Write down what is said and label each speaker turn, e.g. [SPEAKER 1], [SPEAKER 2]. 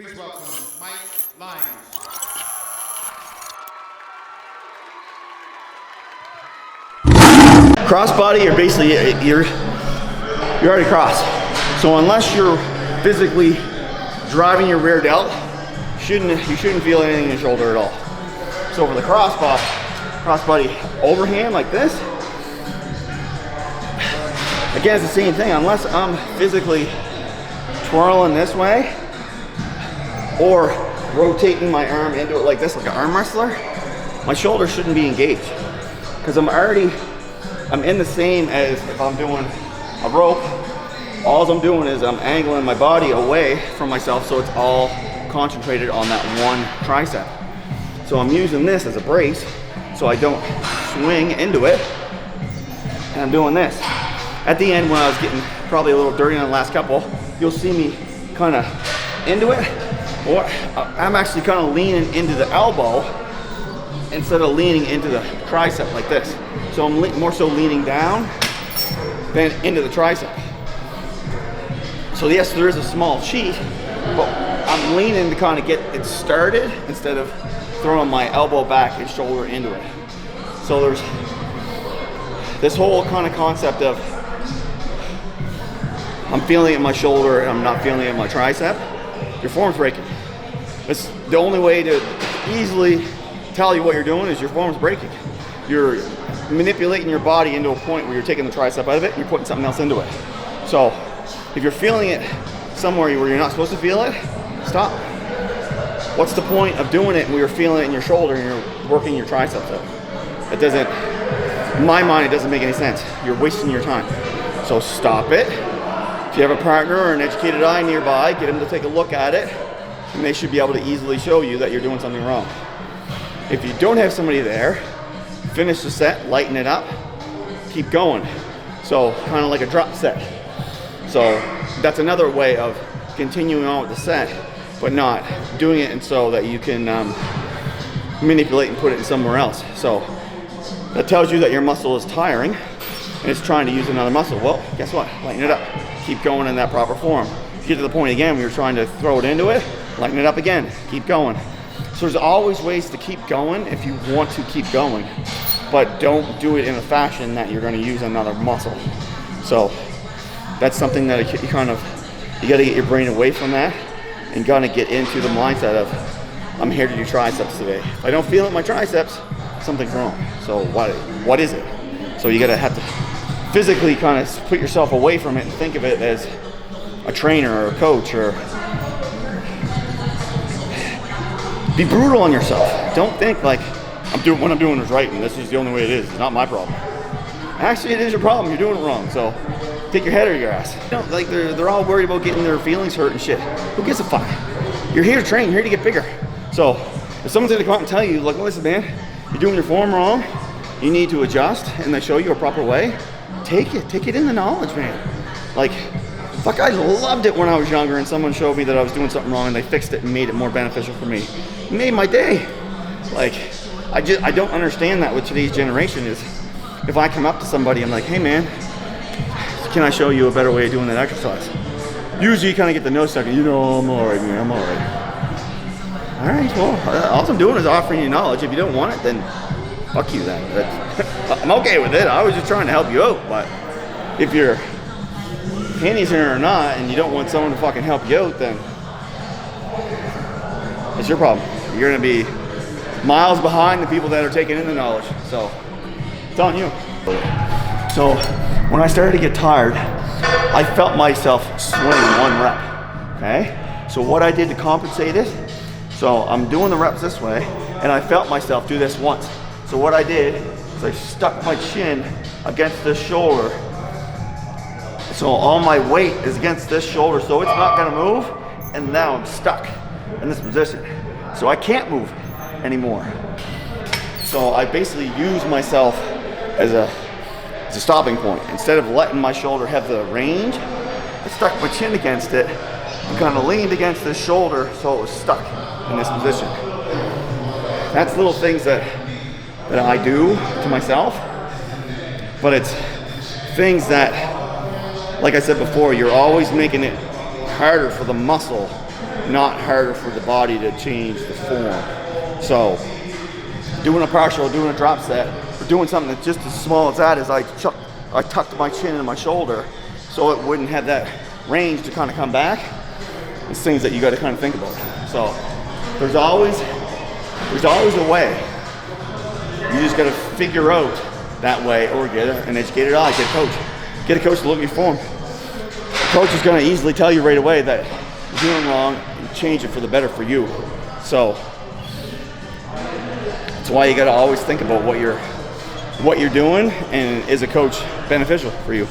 [SPEAKER 1] Please welcome Mike Lynds.
[SPEAKER 2] Crossbody, you're basically, you're already cross. So unless you're physically driving your rear delt, you shouldn't feel anything in your shoulder at all. So for the crossbody overhand like this, again, it's the same thing. Unless I'm physically twirling this way or rotating my arm into it like this, like an arm wrestler, my shoulder shouldn't be engaged because I'm in the same as if I'm doing a rope. All I'm doing is I'm angling my body away from myself so it's all concentrated on that one tricep. So I'm using this as a brace so I don't swing into it, and I'm doing this. At the end, when I was getting probably a little dirty on the last couple, you'll see me kind of into it, or I'm actually kind of leaning into the elbow instead of leaning into the tricep like this. So I'm more so leaning down than into the tricep. So yes, there is a small cheat, but I'm leaning to kind of get it started instead of throwing my elbow back and shoulder into it. So there's this whole kind of concept of I'm feeling it in my shoulder and I'm not feeling it in my tricep. Your form's breaking. It's the only way to easily tell you what you're doing is your form's breaking. You're manipulating your body into a point where you're taking the tricep out of it and you're putting something else into it. So if you're feeling it somewhere where you're not supposed to feel it, stop. What's the point of doing it when you're feeling it in your shoulder and you're working your triceps out? It doesn't, in my mind, it doesn't make any sense. You're wasting your time. So stop it. If you have a partner or an educated eye nearby, get them to take a look at it, and they should be able to easily show you that you're doing something wrong. If you don't have somebody there, finish the set, lighten it up, keep going. So kind of like a drop set. So that's another way of continuing on with the set, but not doing it and so that you can manipulate and put it in somewhere else. So that tells you that your muscle is tiring and it's trying to use another muscle. Well, guess what? Lighten it up. Keep going in that proper form. If you get to the point again where you're trying to throw it into it, lighten it up again. Keep going. So there's always ways to keep going if you want to keep going, but don't do it in a fashion that you're going to use another muscle. So that's something that you got to get your brain away from that and kind of get into the mindset of I'm here to do triceps today. If I don't feel it in my triceps, something's wrong. So what is it? So you got to have to physically kind of put yourself away from it and think of it as a trainer or a coach, or be brutal on yourself. Don't think like what I'm doing is right and this is the only way it is. It's not my problem. Actually, it is your problem. You're doing it wrong. So take your head out of your ass. You know, like they're all worried about getting their feelings hurt and shit. Who gives a fuck? You're here to train. You're here to get bigger. So if someone's gonna come out and tell you, like, listen, man, you're doing your form wrong. You need to adjust, and they show you a proper way. Take it in the knowledge, man. Like, fuck, I loved it when I was younger and someone showed me that I was doing something wrong and they fixed it and made it more beneficial for me. It made my day. Like, I don't understand that with today's generation is if I come up to somebody, I'm like, hey man, can I show you a better way of doing that exercise? Usually you kind of get the no second, I'm all right, man, I'm all right. All right, well, all I'm doing is offering you knowledge. If you don't want it, then fuck you then. I'm okay with it. I was just trying to help you out, but if your panties in or not and you don't want someone to fucking help you out, then it's your problem. You're gonna be miles behind the people that are taking in the knowledge. So it's on you. So when I started to get tired, I felt myself swing one rep, okay? So what I did to compensate it, so I'm doing the reps this way, and I felt myself do this once. So what I did is I stuck my chin against this shoulder. So all my weight is against this shoulder, so it's not gonna move, and now I'm stuck in this position. So I can't move anymore. So I basically use myself as a stopping point. Instead of letting my shoulder have the range, I stuck my chin against it and kind of leaned against this shoulder so it was stuck in this position. That's little things that I do to myself, but it's things that, like I said before, you're always making it harder for the muscle not harder for the body to change the form. So doing a partial, doing a drop set, or doing something that's just as small as that is I tucked my chin into my shoulder so it wouldn't have that range to kind of come back. It's things that you got to kind of think about. So there's always a way. You just got to figure out that way, or get an educated eye, get a coach. Get a coach to look at your form. The coach is going to easily tell you right away that you're doing wrong and change it for the better for you. So that's why you got to always think about what you're doing, and is a coach beneficial for you.